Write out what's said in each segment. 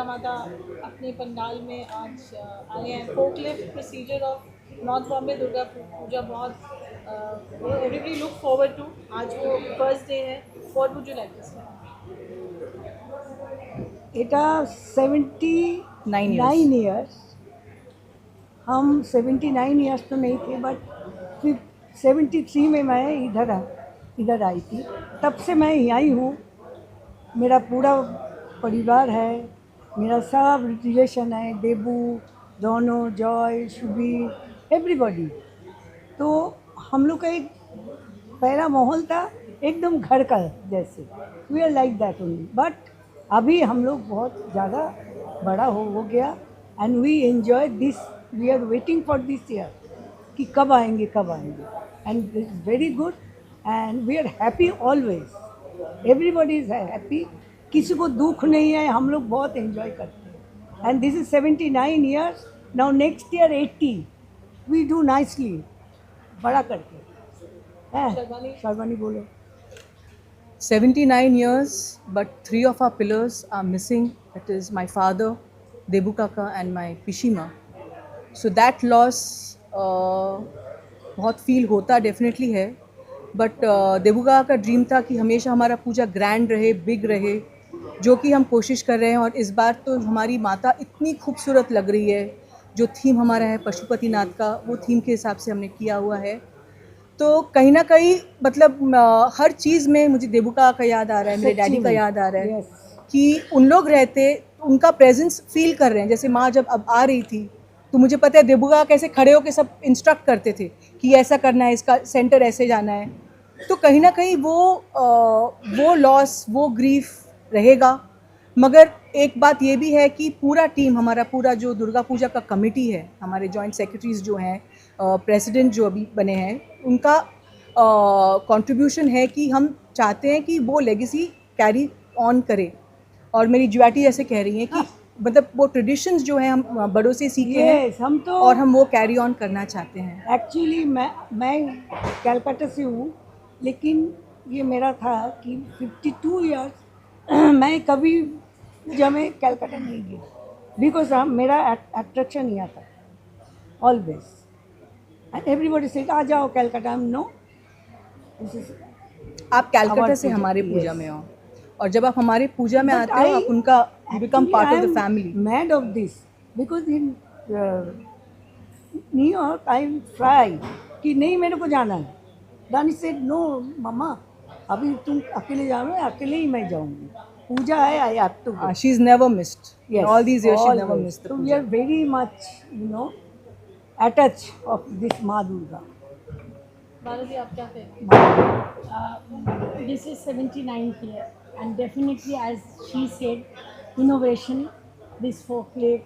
माता अपने पंडाल में आज आए हैं। Forklift procedure of north Bombay Durga Puja बहुत एवरीबडी लुक फॉरवर्ड टू। आज वो फर्स्ट डे है। What would you like to say? এটা 79 years। हम 79 ईयर्स तो नहीं थे, बट फिर 73 में मैं इधर आई थी। तब से मैं यहीं हूँ। मेरा पूरा परिवार है, मेरा सब रिलेशन है, देबू, दोनों, जॉय, शुभी, एवरीबॉडी। तो हम लोग का एक पहला माहौल था एकदम घर का जैसे। We are like that only. But अभी हम लोग बहुत ज़्यादा बड़ा हो गया, and we enjoy this. We are waiting for this year कि कब आएंगे। And it's very good, and we are happy always. Everybody is happy, किसी को दुख नहीं है। हम लोग बहुत एंजॉय करते हैं। And this is 79 years. Now next year 80 we do nicely, बड़ा करके है। शर्वानी बोलो। 79 years, but 3 of our pillars are missing. That is my father, Debu Kaka, and my Pishima. So that loss बहुत फील होता definitely है। But देबू काका का dream था कि हमेशा हमारा पूजा ग्रैंड रहे, बिग रहे, जो कि हम कोशिश कर रहे हैं। और इस बार तो हमारी माता इतनी खूबसूरत लग रही है। जो थीम हमारा है पशुपतिनाथ का, वो थीम के हिसाब से हमने किया हुआ है। तो कहीं ना कहीं मतलब हर चीज़ में मुझे देबू काका का याद आ रहा है, मेरे डैडी का याद आ रहा है। कि उन लोग रहते, उनका प्रेजेंस फील कर रहे हैं। जैसे माँ जब अब आ रही थी तो मुझे पता है देबू काका कैसे खड़े होकर सब इंस्ट्रक्ट करते थे कि ऐसा करना है, इसका सेंटर ऐसे जाना है। तो कहीं ना कहीं वो लॉस, वो ग्रीफ रहेगा। मगर एक बात ये भी है कि पूरा टीम, हमारा पूरा जो दुर्गा पूजा का कमेटी है, हमारे जॉइंट सेक्रेटरीज जो हैं, प्रेसिडेंट जो अभी बने हैं, उनका कंट्रीब्यूशन है कि हम चाहते हैं कि वो लेगेसी कैरी ऑन करें। और मेरी ज्वाटी जैसे कह रही हैं कि मतलब वो ट्रेडिशंस जो हैं हम बड़ों से सीखे हैं, हम तो और हम वो कैरी ऑन करना चाहते हैं। एक्चुअली मैं कलकत्ता से हूँ, लेकिन ये मेरा था कि 52 ईयर्स मैं कभी पूजा में कलकत्ता नहीं गई, बिकॉज मेरा अट्रैक्शन यहाँ था ऑलवेज। एंड एवरीबॉडी से आ जाओ कलकत्ता। हम नो, आप कलकत्ता से हमारे पूजा में हो, और जब आप हमारे पूजा में आते हो, आप उनका become part of the family. Mad of this, because in New York I try कि नहीं मेरे को जाना है। दानी सेड नो मम्मा, अभी तुम अकेले जाओ, अकेले ही मैं जाऊंगी। पूजा है, I have to go. She is never missed all these years, she never missed. So we are very much, attached of this माँ दुर्गा। बालाजी, आप क्या कहें? This is 79th year, and definitely, as she said, innovation, this folklore,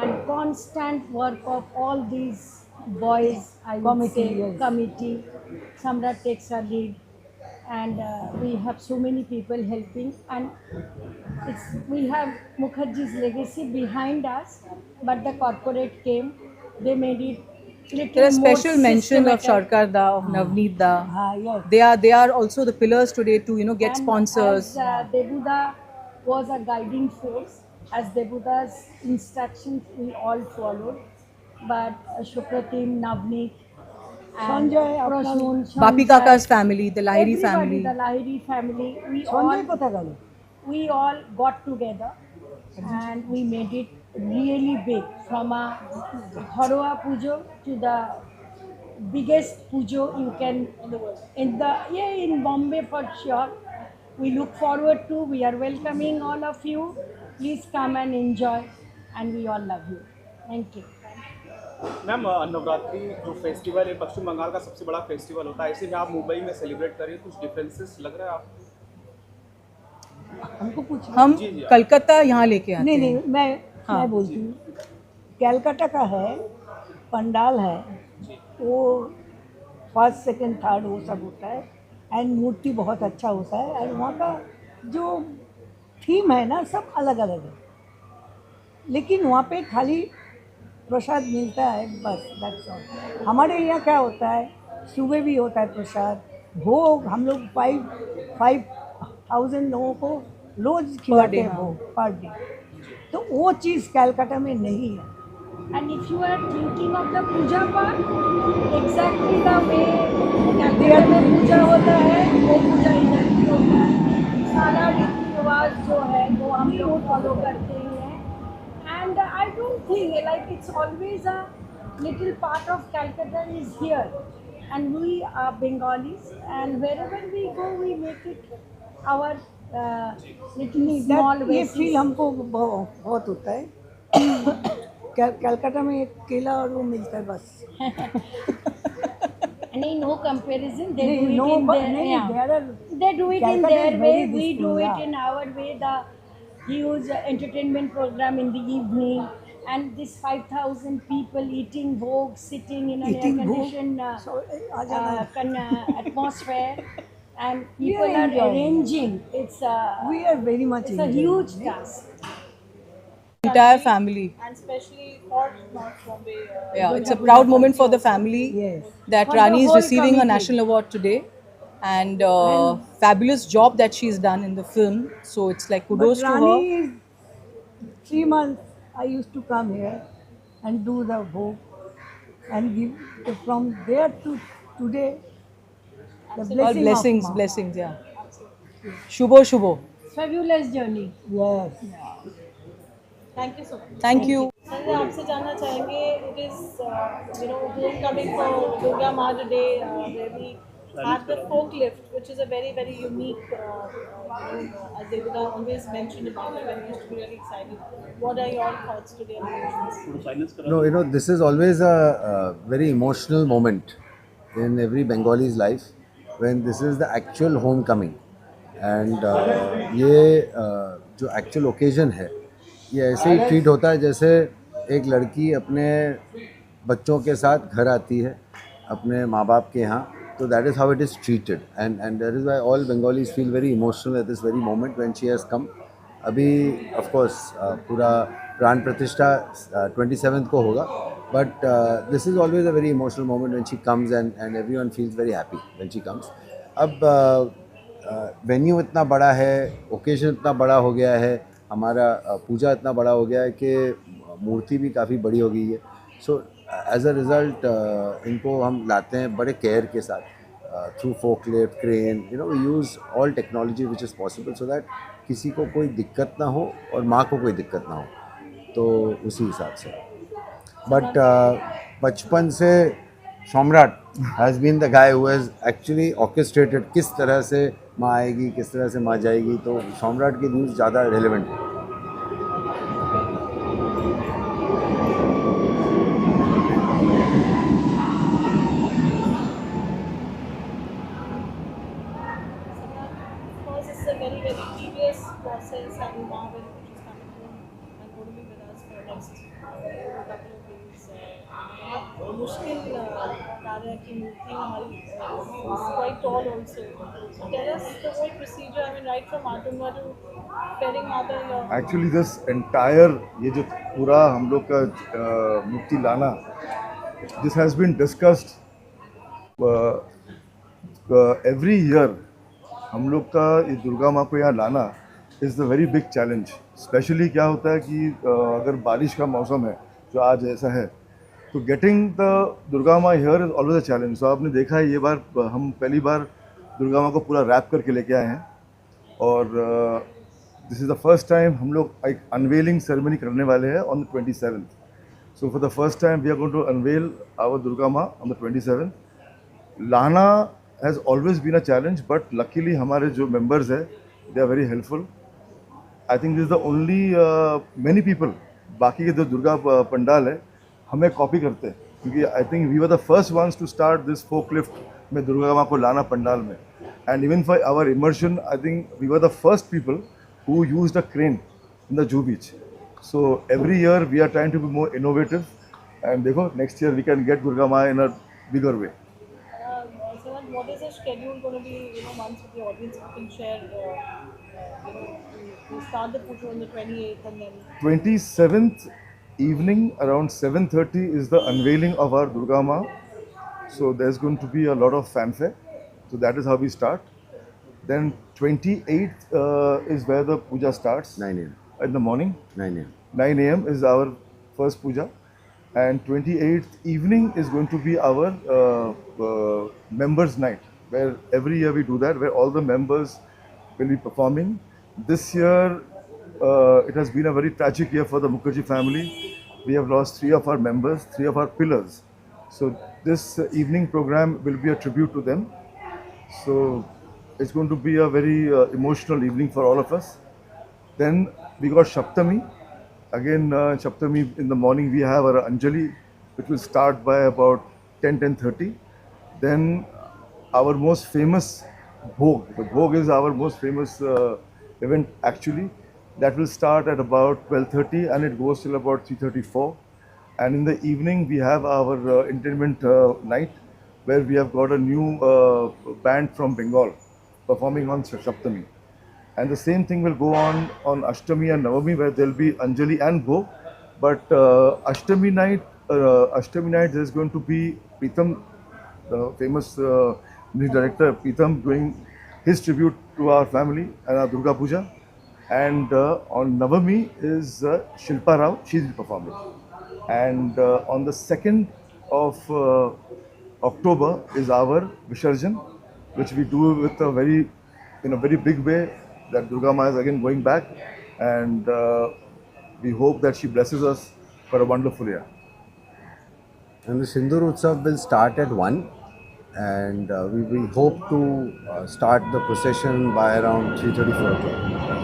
and constant work of all these boys, I would Committee, say, yes. committee. Samrat takes a lead, and we have so many people helping, and we have Mukherjee's legacy behind us, but the corporate came, they made it. There are special mention of Sharkar Da, of Navneet Da. Yes. They are also the pillars today to get And sponsors. As Debuda was a guiding force, as Debuda's instructions we all followed, but Shukratim, Navneet, and Sanjay, Prashun, Bapi Kaka's family, the Lahiri family. the Lahiri family, Sanjay কোথা গেল? we all got together and we made it really big, from a Gharoa Pujo to the biggest Pujo you can in Bombay for sure. We look forward to. We are welcoming all of you. Please come and enjoy, and we all love you. Thank you. Ma'am, Navratri जो festival है पश्चिम बंगाल का सबसे बड़ा festival होता है, ऐसे में आप मुंबई में सेलिब्रेट करें, कुछ डिफरेंसेस लग रहा है आपको? हमको पूछ। हम कलकत्ता यहाँ लेके आते हैं। नहीं, मैं बोलती हूँ, कलकत्ता का है, पंडाल है, वो फर्स्ट सेकंड थर्ड वो सब होता है, एंड मूर्ति बहुत अच्छा होता है, एंड वहाँ का जो थीम है ना, सब अलग अलग है। लेकिन वहाँ पे खाली प्रसाद मिलता है, बस, दैट्स ऑल। हमारे यहाँ क्या होता है, सुबह भी होता है प्रसाद, भोग हम लोग 5,000 लोगों को रोज खिलाते हैं भोग पर डे। तो वो चीज़ कलकत्ता में नहीं है. And if you are thinking of the puja part, exactly the way Calcutta में पूजा होता है वो पूजा इधर भी होता है. सारा रीति रिवाज जो है वो हम लोग फॉलो करते हैं. And I don't think like it's always a little part of Calcutta is here. And we are Bengalis, and wherever we go, we make it our little small ये ways. फील हमको बहुत होता है. कलकत्ता में एक केला और वो मिलता है बस. नहीं, no comparison. They नहीं, do it no, in but their नहीं, yeah. there are- They do it in Calcutta their is way. very We do peaceful, it yeah. in our way. The huge entertainment program in the evening, and this 5,000 people eating bhog, sitting in an Eating bhog? air-conditioned So, आ जाना. atmosphere, and We people are are enjoying. arranging. It's We are very much it's a enjoying. huge task. Entire family. And especially for North Bombay. Yeah, it's a proud moment for the family Yes. that For the Rani is whole receiving a committee. national award today, and fabulous job that she's done in the film. So it's like kudos But to Rani her. is 3 months. I used to come here and do the bhog and give from there to today the blessing All blessings, of Ma. blessings, yeah. Shubho, Shubho. Fabulous journey. Yes. Thank you so much. Thank you. Sanjay, आपसे जानना चाहेंगे, it is home coming for Durga माँ today, where we had the folk lift, which is a very very unique, as they would have always mentioned about it, and we used to be really excited. What are your thoughts today on this? No, this is always a very emotional moment in every Bengali's life when this is the actual homecoming. And ये जो actual occasion है, ये ऐसे ही treat होता है जैसे एक लड़की अपने बच्चों के साथ घर आती है अपने माँ बाप के यहाँ. तो that is how it is treated, and that is why all Bengalis feel very emotional at this very moment when she has come. अभी of course पूरा प्राण प्रतिष्ठा 27th को होगा, but this is always a very emotional moment when she comes, and everyone feels very happy when she comes. अब venue इतना बड़ा है, ओकेजन इतना बड़ा हो गया है, हमारा पूजा इतना बड़ा हो गया है कि मूर्ति भी काफ़ी बड़ी हो गई है. सो एज अ रिज़ल्ट इनको हम लाते हैं बड़े केयर के साथ through forklift, crane, we use all technology which is possible so that किसी को कोई दिक्कत ना हो और माँ को कोई दिक्कत ना हो. तो उसी हिसाब से बट बचपन से Samrat has been the guy who has actually orchestrated किस तरह से माँ आएगी, किस तरह से माँ जाएगी. तो सम्राट की न्यूज़ ज़्यादा रेलेवेंट है. Of course, it's a very very tedious process, and now when she's coming home and going to be with us for next couple of days, बहुत मुश्किल कार्य है कि मूर्ति हमारी is quite tall also. So tell us the whole procedure. I mean, right from Matunga to ferrying Mata. Actually this entire ये जो पूरा हम लोग का मूर्ति लाना, this has been discussed every year. हम लोग का ये दुर्गा माँ को यहाँ लाना is the very big challenge. Specially क्या होता है कि अगर बारिश का मौसम है जो आज ऐसा है, तो गेटिंग द दुर्गा माँ here is always a challenge. तो आपने देखा है ये बार हम पहली बार दुर्गा माँ को पूरा रैप करके लेके आए हैं, और this is the first time हम लोग एक अनवेलिंग सेरेमनी करने वाले हैं on the 27th. So for the first time we are going to unveil our Durga माँ ऑन द 27th. लाना has always been a challenge, but luckily हमारे जो मेंबर्स हैं they are very helpful. I think this is the only many people, बाकी के जो दुर्गा पंडाल है हमें कॉपी करते हैं, क्योंकि I think we were the first ones to start this forklift में दुर्गा माँ को लाना पंडाल में. And even for our immersion I think we were the first people who used a crane in the Juhu beach. So every year we are trying to be more innovative, and देखो next year we can get Durga Maa in a bigger way. What is the schedule going to be? Once with the audience, you can share. We start the puja on the 28th, and then 27th evening around 7:30 is the unveiling of our Durga Ma. So there's going to be a lot of fanfare. So that is how we start. Then 28th is where the puja starts. 9 a.m. in the morning. 9 a.m. 9 a.m. is our first puja, and 28th evening is going to be our members' night, where every year we do that, where all the members will be performing. This year, it has been a very tragic year for the Mukherjee family. We have lost 3 of our members, 3 of our pillars. So this evening program will be a tribute to them. So it's going to be a very emotional evening for all of us. Then we got Shaptami. Again, Shaptami in the morning we have our Anjali, which will start by about 10:30. Then our most famous Bhog. The Bhog is our most famous event actually. That will start at about 12:30 and it goes till about 3:34. And in the evening we have our entertainment night, where we have got a new band from Bengal performing on Shaptami. And the same thing will go on Ashtami and Navami, where there will be Anjali and Bhog. But Ashtami night there is going to be Pritam, the famous music director Pritam, doing his tribute to our family and our Durga Puja. And on Navami is Shilpa Rao, she is performing. And on the 2nd of October is our Visarjan, which we do with a very, in a very big way, that Durga Ma is again going back, and we hope that she blesses us for a wonderful year. And the Sindoor Utsav will start at 1, and we hope to start the procession by around 3:34 o'clock.